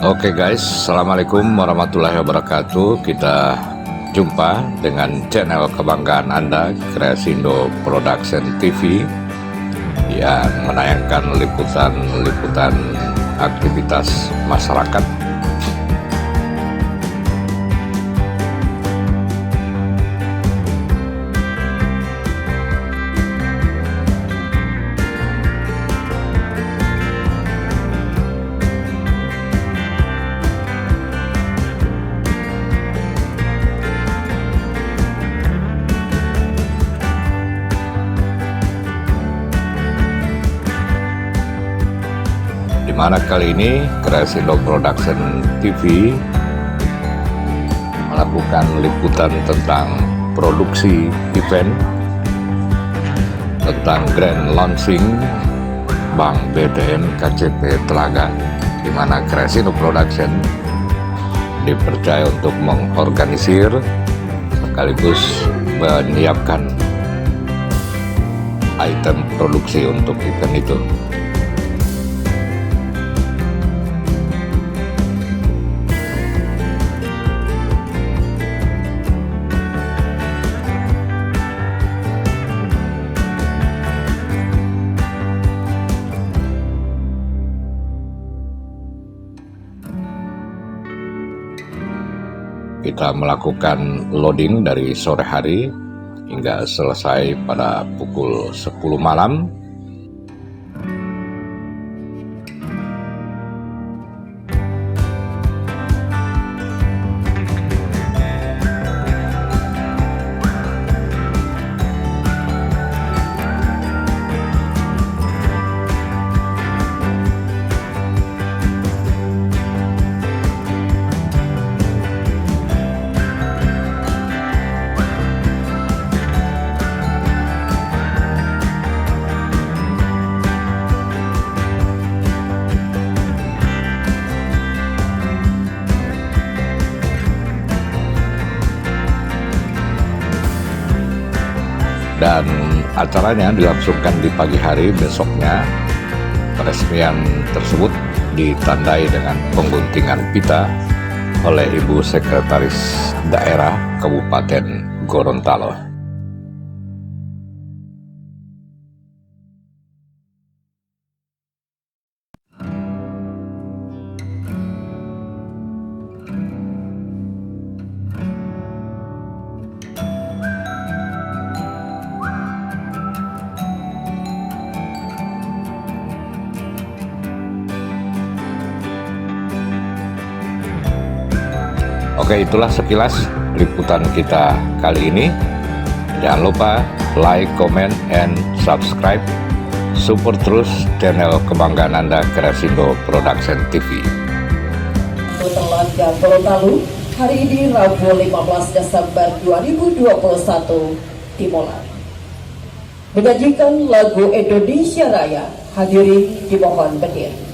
Oke guys, Assalamualaikum warahmatullahi wabarakatuh. Kita jumpa dengan channel kebanggaan Anda, Kreasindo Production TV, yang menayangkan liputan aktivitas masyarakat. Dimana kali ini Kreasindo Production TV melakukan liputan tentang produksi event, tentang grand launching Bank BTN KCP Telaga, di mana Kreasindo Production dipercaya untuk mengorganisir sekaligus menyiapkan item produksi untuk event itu. Kita melakukan loading dari sore hari hingga selesai pada pukul 10 malam. Dan acaranya dilangsungkan di pagi hari besoknya. Peresmian tersebut ditandai dengan pengguntingan pita oleh Ibu Sekretaris Daerah Kabupaten Gorontalo. Oke, itulah sekilas liputan kita kali ini. Jangan lupa like, comment, and subscribe. Support terus channel kebanggaan Anda, Kreasindo Production TV. Telaga Gorontalo, hari ini Rabu 15 Desember 2021 dimulai. Menyajikan lagu Indonesia Raya, hadirin dimohon berdiri.